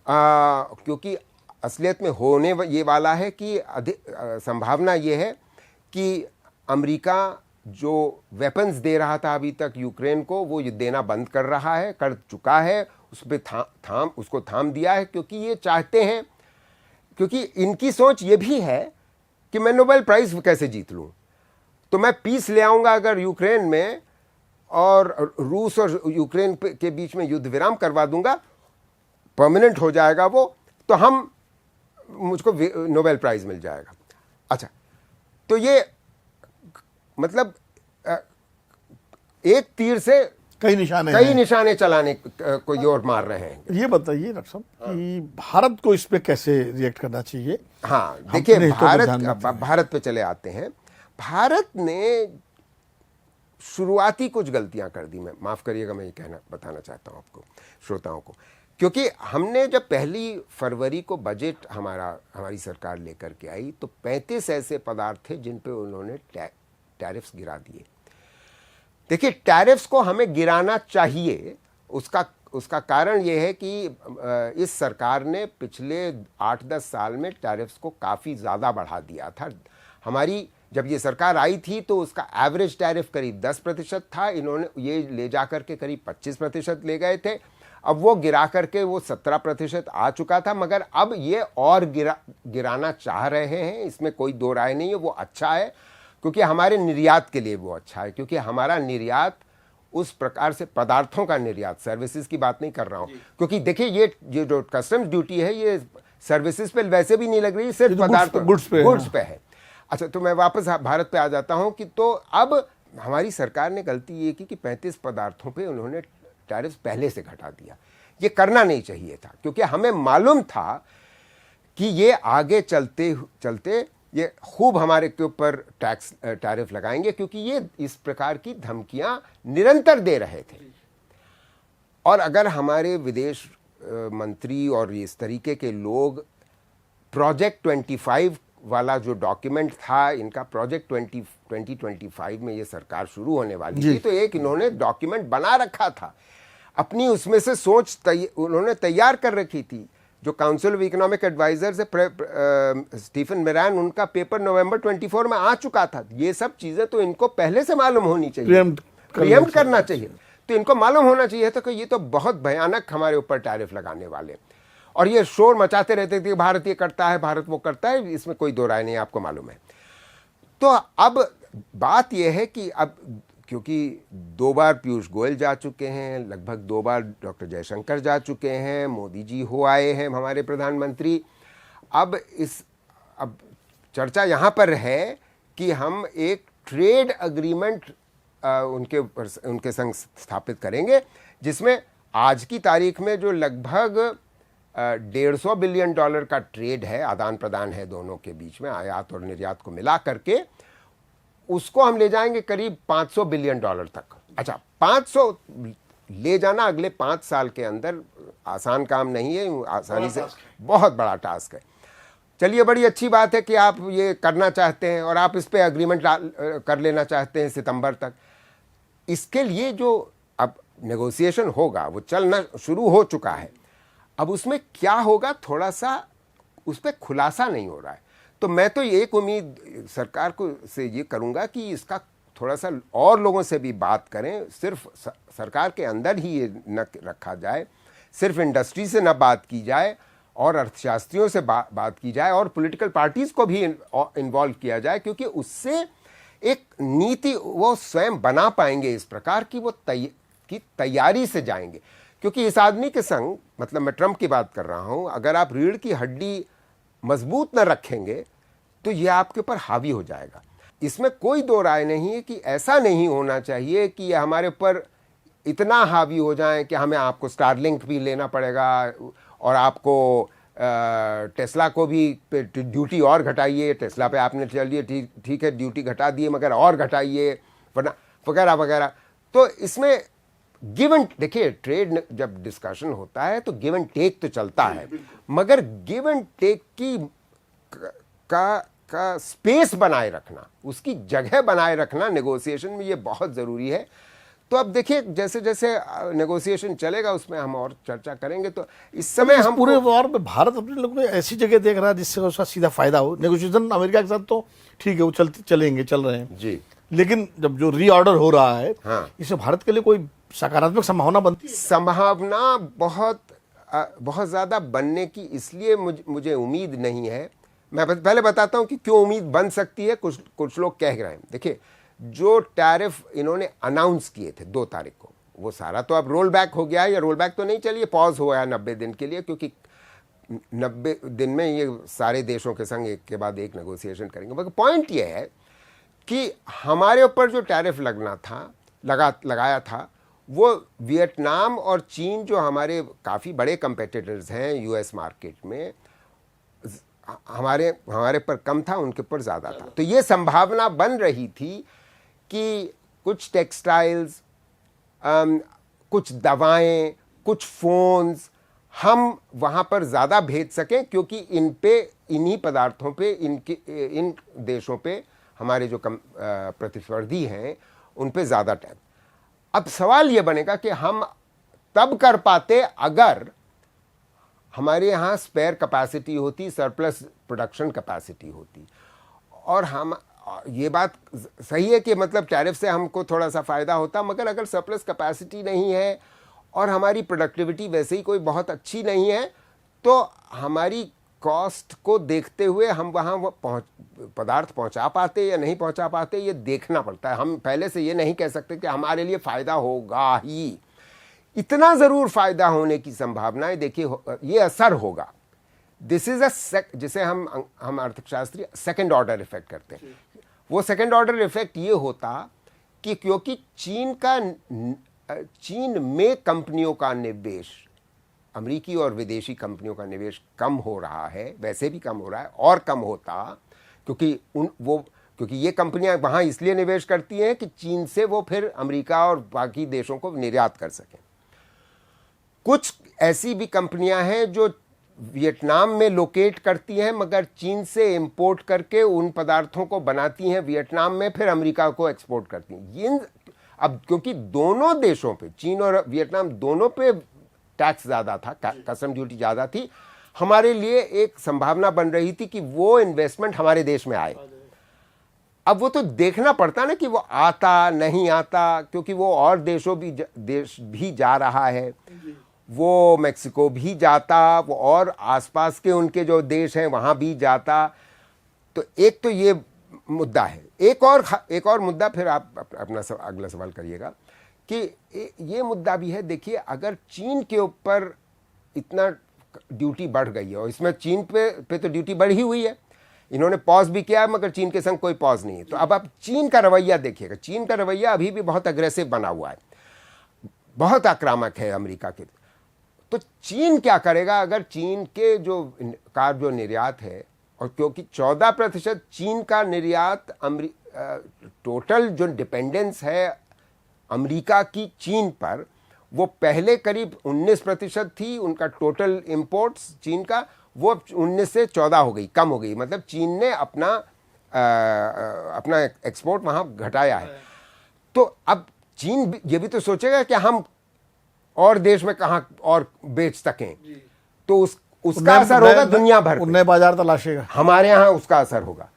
क्योंकि असलियत में होने ये वाला है कि संभावना ये है कि अमेरिका जो वेपन्स दे रहा था अभी तक यूक्रेन को, वो देना बंद कर रहा है, कर चुका है, उस पर उसको थाम दिया है, क्योंकि ये चाहते हैं, क्योंकि इनकी सोच ये भी है कि मैं नोबेल प्राइज़ कैसे जीत लूँ। तो मैं पीस ले आऊँगा अगर यूक्रेन में, और रूस और यूक्रेन के बीच में युद्ध विराम करवा दूंगा, परमानेंट हो जाएगा वो, तो मुझको नोबेल प्राइज़ मिल जाएगा। अच्छा, तो ये मतलब एक तीर से कई निशाने चलाने को जोर मार रहे हैं। ये बताइए डॉक्टर साहब कि भारत को इस पे कैसे रिएक्ट करना चाहिए? हाँ, देखिए, भारत पे चले आते हैं। भारत ने शुरुआती कुछ गलतियां कर दी। मैं माफ करिएगा, मैं ये बताना चाहता हूं आपको, श्रोताओं को, क्योंकि हमने जब 1 फरवरी को बजट हमारी सरकार लेकर के आई, तो 35 ऐसे पदार्थ थे जिन पे उन्होंने टैरिफ्स गिरा दिए। देखिए, टैरिफ्स को हमें गिराना चाहिए, उसका उसका कारण ये है कि इस सरकार ने पिछले 8-10 साल में टैरिफ्स को काफ़ी ज़्यादा बढ़ा दिया था। हमारी जब ये सरकार आई थी तो उसका एवरेज टैरिफ करीब 10% था, इन्होंने ये ले जा करके करीब 25% ले गए थे। अब वो गिरा करके वो 17% आ चुका था, मगर अब ये और गिराना चाह रहे हैं, इसमें कोई दो राय नहीं है। वो अच्छा है क्योंकि हमारे निर्यात के लिए वो अच्छा है, क्योंकि हमारा निर्यात उस प्रकार से पदार्थों का निर्यात, सर्विसेज की बात नहीं कर रहा हूँ, क्योंकि देखिए ये जो कस्टम्स ड्यूटी है ये सर्विसेज पे वैसे भी नहीं लग रही, सिर्फ पदार्थ गुड्स पे है। अच्छा, तो मैं वापस भारत पे आ जाता हूँ कि तो अब हमारी सरकार ने गलती ये की कि 35 पदार्थों पे उन्होंने टैरिफ पहले से घटा दिया। ये करना नहीं चाहिए था, क्योंकि हमें मालूम था कि ये आगे चलते चलते ये खूब हमारे के ऊपर टैरिफ लगाएंगे, क्योंकि ये इस प्रकार की धमकियां निरंतर दे रहे थे। और अगर हमारे विदेश मंत्री और इस तरीके के लोग प्रोजेक्ट 25 वाला जो डॉक्यूमेंट था इनका, प्रोजेक्ट 2025 में ये सरकार शुरू होने वाली थी, तो एक इन्होंने डॉक्यूमेंट बना रखा था अपनी, उसमें से सोच उन्होंने तैयार कर रखी थी। जो काउंसिल ऑफ इकोनॉमिक एडवाइजर्स है स्टीफन मिरान, उनका पेपर नवंबर 24 में आ चुका था। ये सब चीजें तो इनको पहले से मालूम होनी चाहिए, प्रिएम्प्ट करना चाहिए। तो इनको मालूम होना चाहिए था कि ये तो बहुत भयानक हमारे ऊपर टैरिफ लगाने वाले, और ये शोर मचाते रहते थे, भारत ये करता है, भारत वो करता है, इसमें कोई दो राय नहीं, आपको मालूम है। तो अब बात यह है कि अब क्योंकि 2 बार पीयूष गोयल जा चुके हैं, लगभग 2 बार डॉक्टर जयशंकर जा चुके हैं, मोदी जी हो आए हैं हमारे प्रधानमंत्री, अब चर्चा यहाँ पर है कि हम एक ट्रेड अग्रीमेंट उनके संग स्थापित करेंगे, जिसमें आज की तारीख में जो लगभग $150 बिलियन का ट्रेड है, आदान प्रदान है दोनों के बीच में, आयात और निर्यात को मिला करके, उसको हम ले जाएंगे करीब $500 बिलियन तक। अच्छा, 500 ले जाना अगले 5 साल के अंदर आसान काम नहीं है, आसानी से बहुत बड़ा टास्क है। चलिए, बड़ी अच्छी बात है कि आप ये करना चाहते हैं और आप इस पे एग्रीमेंट कर लेना चाहते हैं सितंबर तक। इसके लिए जो अब नेगोशिएशन होगा वो चलना शुरू हो चुका है। अब उसमें क्या होगा, थोड़ा सा उस पर खुलासा नहीं हो रहा है। तो मैं तो एक उम्मीद सरकार को से ये करूंगा कि इसका थोड़ा सा और लोगों से भी बात करें, सिर्फ सरकार के अंदर ही ये न रखा जाए, सिर्फ इंडस्ट्री से न बात की जाए, और अर्थशास्त्रियों से बात की जाए, और पॉलिटिकल पार्टीज को भी इन्वॉल्व किया जाए, क्योंकि उससे एक नीति वो स्वयं बना पाएंगे इस प्रकार की, वो तैयारी से जाएंगे। क्योंकि इस आदमी के संग, मतलब मैं ट्रंप की बात कर रहा हूं, अगर आप रीढ़ की हड्डी मजबूत न रखेंगे तो ये आपके ऊपर हावी हो जाएगा। इसमें कोई दो राय नहीं है कि ऐसा नहीं होना चाहिए कि ये हमारे ऊपर इतना हावी हो जाए कि हमें आपको स्टारलिंक भी लेना पड़ेगा, और आपको टेस्ला को भी ड्यूटी और घटाइए, टेस्ला पे आपने चलिए ठीक है ड्यूटी घटा दिए, मगर और घटाइए, वरना वगैरह वगैरह। तो इसमें गिव एंड, देखिए ट्रेड जब डिस्कशन होता है तो गिव एंड टेक तो चलता है, मगर गिव एंड टेक की का स्पेस बनाए रखना, उसकी जगह बनाए रखना नेगोशिएशन में ये बहुत ज़रूरी है। तो अब देखिए जैसे जैसे नेगोशिएशन चलेगा उसमें हम और चर्चा करेंगे। तो इस समय हम पूरे वॉर में भारत अपने लोगों को ऐसी जगह देख रहा है जिससे उसका सीधा फायदा हो। नेगोशिएशन अमेरिका के साथ तो ठीक है, वो चल रहे हैं जी, लेकिन जब जो रीऑर्डर हो रहा है, हाँ, इससे भारत के लिए कोई सकारात्मक संभावना बनती है? संभावना बहुत ज़्यादा बनने की इसलिए मुझे उम्मीद नहीं है। मैं पहले बताता हूं कि क्यों उम्मीद बन सकती है। कुछ लोग कह रहे हैं, देखिए जो टैरिफ इन्होंने अनाउंस किए थे 2 तारीख को, वो सारा तो अब रोल बैक हो गया है, या रोल बैक तो नहीं, चलिए पॉज हुआ है 90 दिन के लिए, क्योंकि 90 दिन में ये सारे देशों के संग एक के बाद एक नेगोशिएशन करेंगे। मगर पॉइंट ये है कि हमारे ऊपर जो टैरिफ लगाया था वो वियतनाम और चीन, जो हमारे काफ़ी बड़े कंपेटिटर्स हैं यूएस मार्केट में, हमारे पर कम था, उनके ऊपर ज़्यादा था। तो ये संभावना बन रही थी कि कुछ टेक्सटाइल्स, कुछ दवाएं, कुछ फ़ोन्स हम वहाँ पर ज़्यादा भेज सकें, क्योंकि इन्हीं पदार्थों पे, इन देशों पे हमारे जो प्रतिस्पर्धी हैं उन पे ज़्यादा टैक्स। अब सवाल ये बनेगा कि हम तब कर पाते अगर हमारे यहाँ स्पेयर कैपेसिटी होती, सरप्लस प्रोडक्शन कैपेसिटी होती। और हम ये बात सही है कि मतलब टैरिफ से हमको थोड़ा सा फ़ायदा होता, मगर अगर सरप्लस कैपेसिटी नहीं है और हमारी प्रोडक्टिविटी वैसे ही कोई बहुत अच्छी नहीं है, तो हमारी कॉस्ट को देखते हुए हम वहाँ पदार्थ पहुँचा पाते या नहीं पहुँचा पाते, ये देखना पड़ता है। हम पहले से ये नहीं कह सकते कि हमारे लिए फ़ायदा होगा ही। इतना ज़रूर फ़ायदा होने की संभावना है। देखिए, ये असर होगा। दिस इज़ जिसे हम अर्थशास्त्री सेकेंड ऑर्डर इफेक्ट करते हैं। वो सेकेंड ऑर्डर इफेक्ट ये होता कि क्योंकि चीन में कंपनियों का निवेश, अमेरिकी और विदेशी कंपनियों का निवेश कम हो रहा है, वैसे भी कम हो रहा है और कम होता, क्योंकि ये कंपनियां वहाँ इसलिए निवेश करती हैं कि चीन से वो फिर अमेरिका और बाकी देशों को निर्यात कर सकें। कुछ ऐसी भी कंपनियां हैं जो वियतनाम में लोकेट करती हैं, मगर चीन से इंपोर्ट करके उन पदार्थों को बनाती हैं वियतनाम में, फिर अमेरिका को एक्सपोर्ट करती हैं। अब क्योंकि दोनों देशों पे, चीन और वियतनाम दोनों पे टैक्स ज़्यादा था, कस्टम ड्यूटी ज़्यादा थी, हमारे लिए एक संभावना बन रही थी कि वो इन्वेस्टमेंट हमारे देश में आए। अब वो तो देखना पड़ता ना कि वो आता नहीं आता, क्योंकि वो और देश भी जा रहा है, वो मेक्सिको भी जाता, वो और आसपास के उनके जो देश हैं वहाँ भी जाता। तो एक तो ये मुद्दा है। एक और मुद्दा, फिर आप अपना अगला सवाल करिएगा, कि ये मुद्दा भी है। देखिए, अगर चीन के ऊपर इतना ड्यूटी बढ़ गई है, और इसमें चीन पे तो ड्यूटी बढ़ी हुई है, इन्होंने पॉज भी किया है, मगर चीन के संग कोई पॉज नहीं है। तो अब आप चीन का रवैया देखिएगा। चीन का रवैया अभी भी बहुत अग्रेसिव बना हुआ है, बहुत आक्रामक है अमेरिका के। तो चीन क्या करेगा अगर चीन के जो निर्यात है, और क्योंकि 14% चीन का निर्यात, टोटल जो डिपेंडेंस है अमेरिका की चीन पर, वो पहले करीब 19% थी उनका टोटल इंपोर्ट्स चीन का, वो 19 से 14 हो गई, कम हो गई। मतलब चीन ने अपना एक्सपोर्ट वहाँ घटाया है। तो अब चीन ये भी तो सोचेगा कि हम और देश में कहाँ और बेच सकें, तो उसका असर होगा दुनिया भर पे, नए बाजार तलाशेगा, हमारे यहाँ उसका असर होगा।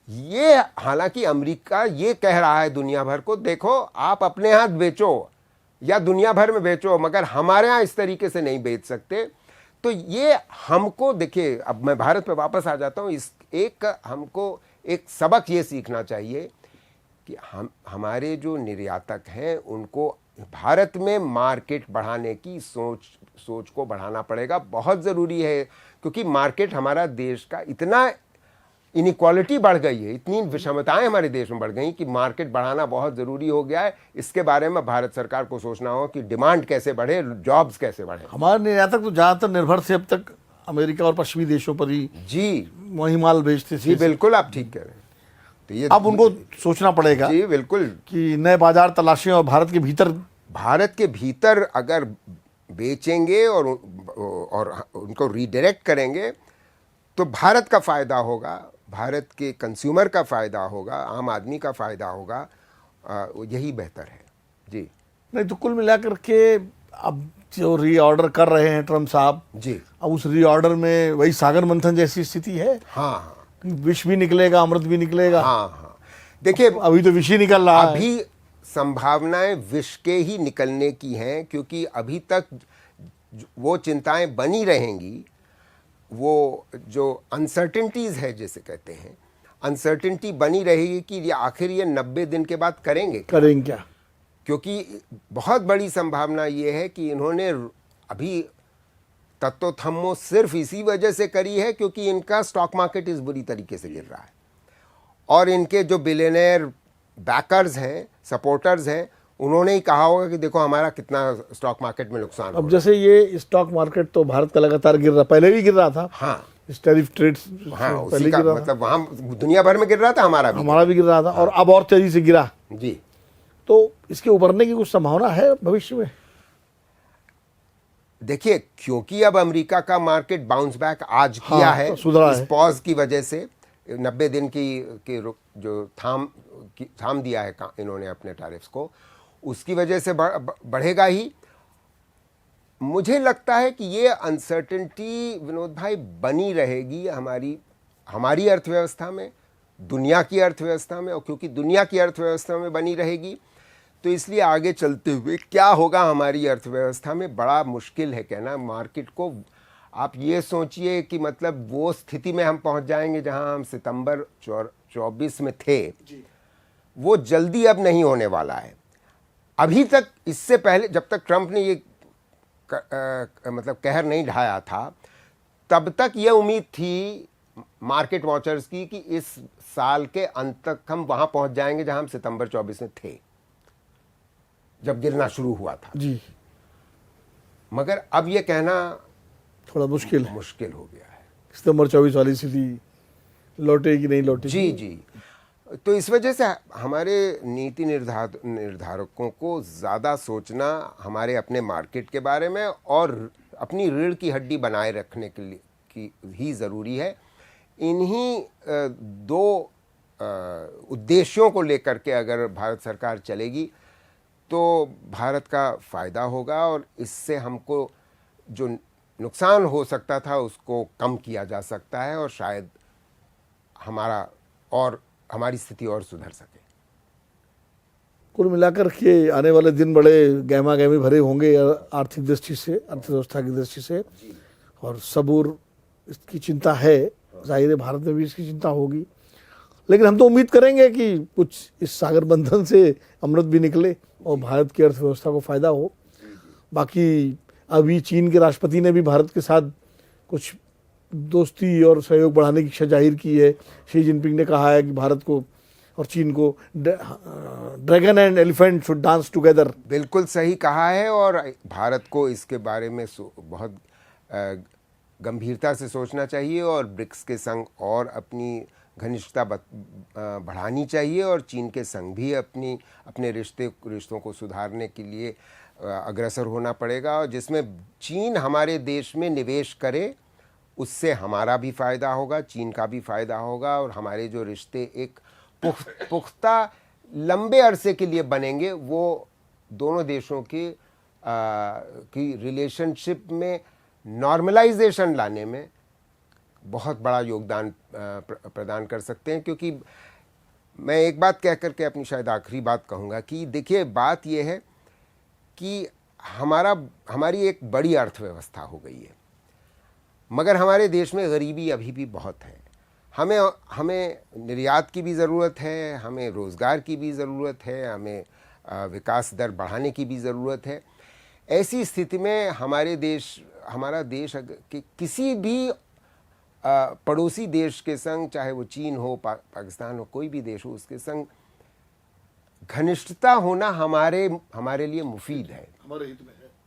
ये हालांकि अमेरिका ये कह रहा है दुनिया भर को, देखो आप अपने यहाँ बेचो या दुनिया भर में बेचो, मगर हमारे यहाँ इस तरीके से नहीं बेच सकते। तो ये हमको, देखिए, अब मैं भारत पे वापस आ जाता हूँ। हमको एक सबक ये सीखना चाहिए कि हमारे जो निर्यातक हैं उनको भारत में मार्केट बढ़ाने की सोच को बढ़ाना पड़ेगा। बहुत ज़रूरी है, क्योंकि मार्केट, हमारा देश का इतना इनइक्वालिटी बढ़ गई है, इतनी विषमताएं हमारे देश में बढ़ गई कि मार्केट बढ़ाना बहुत ज़रूरी हो गया है। इसके बारे में भारत सरकार को सोचना हो कि डिमांड कैसे बढ़े, जॉब्स कैसे बढ़े। हमारे निर्यातक तो ज़्यादातर निर्भर थे अब तक अमेरिका और पश्चिमी देशों पर ही, जी वही माल बेचते थे। जी बिल्कुल, आप ठीक कह रहे हैं। तो ये अब उनको सोचना पड़ेगा, जी बिल्कुल, कि नए बाजार तलाशें और भारत के भीतर अगर बेचेंगे और उनको रीडायरेक्ट करेंगे तो भारत का फ़ायदा होगा, भारत के कंज्यूमर का फ़ायदा होगा, आम आदमी का फ़ायदा होगा। यही बेहतर है। जी नहीं तो कुल मिलाकर के अब जो रीऑर्डर कर रहे हैं ट्रम्प साहब जी, अब उस रीऑर्डर में वही सागर मंथन जैसी स्थिति है। हाँ, विष भी निकलेगा, अमृत भी निकलेगा। हाँ, देखिए, अभी तो विष ही निकल रहा है। अभी संभावनाएं विष के ही निकलने की हैं, क्योंकि अभी तक वो चिंताएं बनी रहेंगी। वो जो अनसर्टेनिटीज़ है जिसे कहते हैं, अनसर्टेनिटी बनी रहेगी कि ये आखिर ये 90 दिन के बाद करेंगे क्या, क्योंकि बहुत बड़ी संभावना ये है कि इन्होंने अभी तत्वथम्मो सिर्फ इसी वजह से करी है क्योंकि इनका स्टॉक मार्केट इस बुरी तरीके से गिर रहा है, और इनके जो बिलियनर बैकर्स हैं, सपोर्टर्स हैं, उन्होंने ही कहा होगा कि देखो हमारा कितना स्टॉक मार्केट में नुकसान। अब जैसे ये स्टॉक मार्केट तो भारत का लगातार गिर रहा, पहले भी गिर रहा था। हाँ, इस टैरिफ ट्रेड्स, हाँ, उसी का मतलब वहाँ दुनिया भर में गिर रहा था, हमारा भी गिर रहा था। और अब और तेजी से गिरा जी। तो इसके उभरने की कुछ संभावना है भविष्य में? देखिए, क्योंकि अब अमेरिका का मार्केट बाउंस बैक आज किया है, तो सुधरा इस है। पॉज की वजह से 90 दिन की जो थाम दिया है इन्होंने अपने टैरिफ्स को, उसकी वजह से बढ़ेगा ही। मुझे लगता है कि ये अनसर्टेनिटी विनोद भाई बनी रहेगी हमारी अर्थव्यवस्था में, दुनिया की अर्थव्यवस्था में, और क्योंकि दुनिया की अर्थव्यवस्था में बनी रहेगी तो इसलिए आगे चलते हुए क्या होगा हमारी अर्थव्यवस्था में बड़ा मुश्किल है कहना। मार्केट को आप ये सोचिए कि मतलब वो स्थिति में हम पहुंच जाएंगे जहां हम सितंबर 24 में थे, वो जल्दी अब नहीं होने वाला है। अभी तक, इससे पहले जब तक ट्रंप ने ये मतलब कहर नहीं ढाया था, तब तक ये उम्मीद थी मार्केट वॉचर्स की कि इस साल के अंत तक हम वहां पहुंच जाएंगे जहां हम सितंबर 24 में थे, जब गिरना शुरू हुआ था जी। मगर अब ये कहना थोड़ा मुश्किल हो गया है। सितंबर 24 वाली स्थिति लौटे कि नहीं लौटे। जी जी। तो इस वजह से हमारे नीति निर्धारकों को ज़्यादा सोचना हमारे अपने मार्केट के बारे में और अपनी रीढ़ की हड्डी बनाए रखने के लिए की ही ज़रूरी है। इन्हीं दो उद्देश्यों को लेकर के अगर भारत सरकार चलेगी तो भारत का फ़ायदा होगा और इससे हमको जो नुकसान हो सकता था उसको कम किया जा सकता है और शायद हमारी स्थिति और सुधर सके। कुल मिलाकर के आने वाले दिन बड़े गहमा गहमी भरे होंगे आर्थिक दृष्टि से, अर्थव्यवस्था की दृष्टि से, और सबूर इसकी चिंता है। जाहिर है भारत में भी इसकी चिंता होगी, लेकिन हम तो उम्मीद करेंगे कि कुछ इस सागर बंधन से अमृत भी निकले और भारत की अर्थव्यवस्था को फायदा हो। बाकी अभी चीन के राष्ट्रपति ने भी भारत के साथ कुछ दोस्ती और सहयोग बढ़ाने की इच्छा जाहिर की है। शी जिनपिंग ने कहा है कि भारत को और चीन को dragon and elephant should dance together. बिल्कुल सही कहा है और भारत को इसके बारे में बहुत गंभीरता से सोचना चाहिए और ब्रिक्स के संग और अपनी घनिष्ठता बढ़ानी चाहिए और चीन के संग भी अपने रिश्तों को सुधारने के लिए अग्रसर होना पड़ेगा। और जिसमें चीन हमारे देश में निवेश करे उससे हमारा भी फ़ायदा होगा, चीन का भी फ़ायदा होगा और हमारे जो रिश्ते एक पुख्ता लंबे अरसे के लिए बनेंगे वो दोनों देशों की रिलेशनशिप में नॉर्मलाइजेशन लाने में बहुत बड़ा योगदान प्रदान कर सकते हैं। क्योंकि मैं एक बात कह करके अपनी शायद आखिरी बात कहूँगा कि देखिए, बात यह है कि हमारी एक बड़ी अर्थव्यवस्था हो गई है मगर हमारे देश में गरीबी अभी भी बहुत है। हमें निर्यात की भी ज़रूरत है, हमें रोज़गार की भी ज़रूरत है, हमें विकास दर बढ़ाने की भी ज़रूरत है। ऐसी स्थिति में हमारा देश किसी भी पड़ोसी देश के संग, चाहे वो चीन हो, पाकिस्तान हो, कोई भी देश हो, उसके संग घनिष्ठता होना हमारे लिए मुफीद है,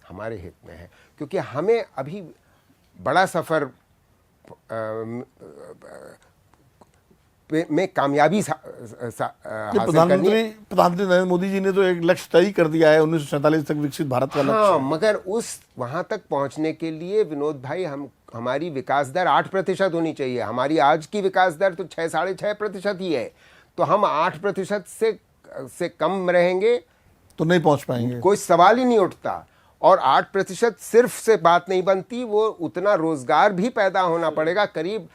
हमारे हित में है। क्योंकि हमें अभी बड़ा सफ़र में कामयाबी प्रधानमंत्री नरेंद्र मोदी जी ने तो एक लक्ष्य तय कर दिया है 1947 तक विकसित भारत का लक्ष्य। हाँ, मगर वहां तक पहुंचने के लिए विनोद भाई हमारी विकास दर 8% होनी चाहिए। हमारी आज की विकास दर तो 6-6.5% ही है, तो हम 8% से कम रहेंगे तो नहीं पहुंच पाएंगे, कोई सवाल ही नहीं उठता। और 8% सिर्फ से बात नहीं बनती, वो उतना रोजगार भी पैदा होना पड़ेगा। करीब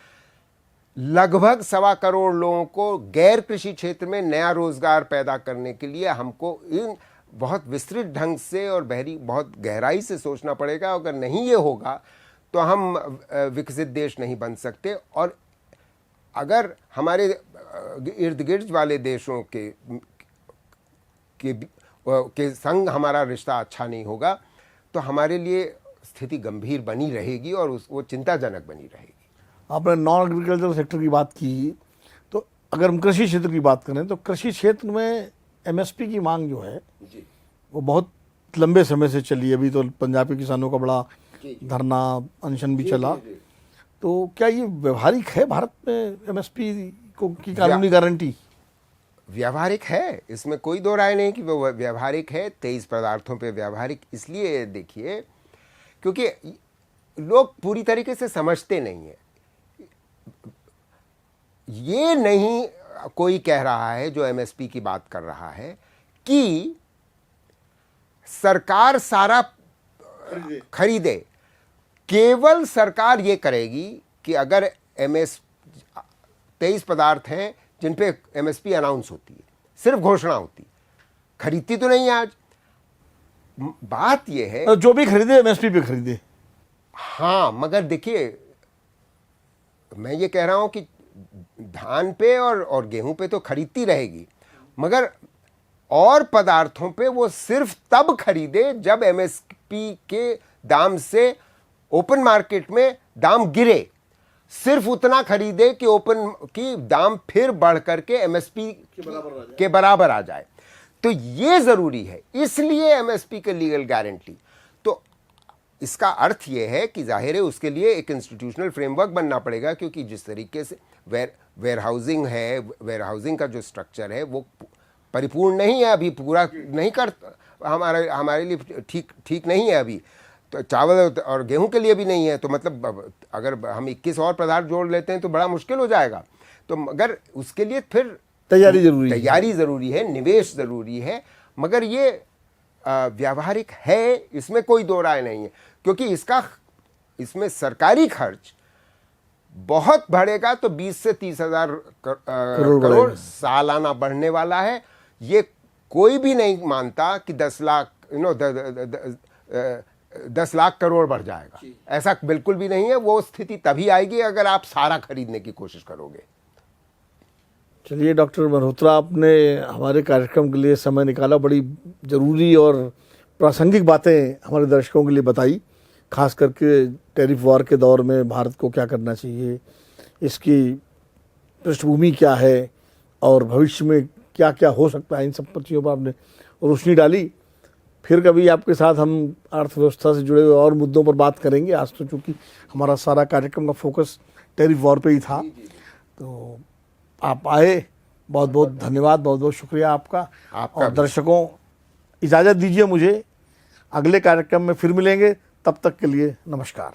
लगभग 1.25 करोड़ लोगों को गैर कृषि क्षेत्र में नया रोजगार पैदा करने के लिए हमको इन बहुत विस्तृत ढंग से और बहुत गहराई से सोचना पड़ेगा। अगर नहीं ये होगा तो हम विकसित देश नहीं बन सकते। और अगर हमारे इर्द गिर्द वाले देशों के संग हमारा रिश्ता अच्छा नहीं होगा तो हमारे लिए स्थिति गंभीर बनी रहेगी और वो चिंताजनक बनी रहेगी। आपने नॉन एग्रीकल्चर सेक्टर की बात की, तो अगर हम कृषि क्षेत्र की बात करें तो कृषि क्षेत्र में एमएसपी की मांग जो है जी, वो बहुत लंबे समय से चली। अभी तो पंजाब के किसानों का बड़ा धरना अनशन भी चला। तो क्या ये व्यवहारिक है भारत में एमएसपी की कानूनी गारंटी? व्यावहारिक है, इसमें कोई दो राय नहीं कि वो व्यावहारिक है। 23 पदार्थों पे व्यावहारिक इसलिए देखिए क्योंकि लोग पूरी तरीके से समझते नहीं है। ये नहीं कोई कह रहा है जो एमएसपी की बात कर रहा है कि सरकार सारा खरीदे। केवल सरकार ये करेगी कि अगर एमएस 23 पदार्थ हैं जिन पे एमएसपी अनाउंस होती है, सिर्फ घोषणा होती है, खरीदती तो नहीं है आज। बात यह है जो भी खरीदे एमएसपी पे खरीदे। हाँ, मगर देखिए मैं ये कह रहा हूं कि धान पे और गेहूं पे तो खरीदती रहेगी, मगर और पदार्थों पे वो सिर्फ तब खरीदे जब एमएसपी के दाम से ओपन मार्केट में दाम गिरे। सिर्फ उतना खरीदे कि ओपन की दाम फिर बढ़ करके एमएसपी के बराबर आ जाए। तो ये जरूरी है, इसलिए एमएसपी के लीगल गारंटी। तो इसका अर्थ ये है कि जाहिर है उसके लिए एक इंस्टीट्यूशनल फ्रेमवर्क बनना पड़ेगा, क्योंकि जिस तरीके से वेयर हाउसिंग है, वेयर हाउसिंग का जो स्ट्रक्चर है वो परिपूर्ण नहीं है, अभी पूरा नहीं कर, हमारे लिए ठीक नहीं है अभी। तो चावल और गेहूं के लिए भी नहीं है। तो मतलब अगर हम 21 और पदार्थ जोड़ लेते हैं तो बड़ा मुश्किल हो जाएगा। तो मगर उसके लिए फिर तैयारी ज़रूरी है, निवेश ज़रूरी है, मगर ये व्यावहारिक है, इसमें कोई दो राय नहीं है। क्योंकि इसमें सरकारी खर्च बहुत बढ़ेगा तो 20 से 30 हजार करोड़ सालाना बढ़ने वाला है। ये कोई भी नहीं मानता कि 10 लाख करोड़ बढ़ जाएगा, ऐसा बिल्कुल भी नहीं है। वो स्थिति तभी आएगी अगर आप सारा खरीदने की कोशिश करोगे। चलिए डॉक्टर मल्होत्रा, आपने हमारे कार्यक्रम के लिए समय निकाला, बड़ी ज़रूरी और प्रासंगिक बातें हमारे दर्शकों के लिए बताई, खास करके टैरिफ वॉर के दौर में भारत को क्या करना चाहिए, इसकी पृष्ठभूमि क्या है और भविष्य में क्या क्या हो सकता है। इन सब चीज़ों पर आपने रोशनी डाली। फिर कभी आपके साथ हम अर्थव्यवस्था से जुड़े हुए और मुद्दों पर बात करेंगे। आज तो चूँकि हमारा सारा कार्यक्रम का फोकस टैरिफ वॉर पे ही था, तो आप आए, बहुत बहुत धन्यवाद, बहुत बहुत शुक्रिया आपका। और दर्शकों, इजाज़त दीजिए मुझे, अगले कार्यक्रम में फिर मिलेंगे, तब तक के लिए नमस्कार।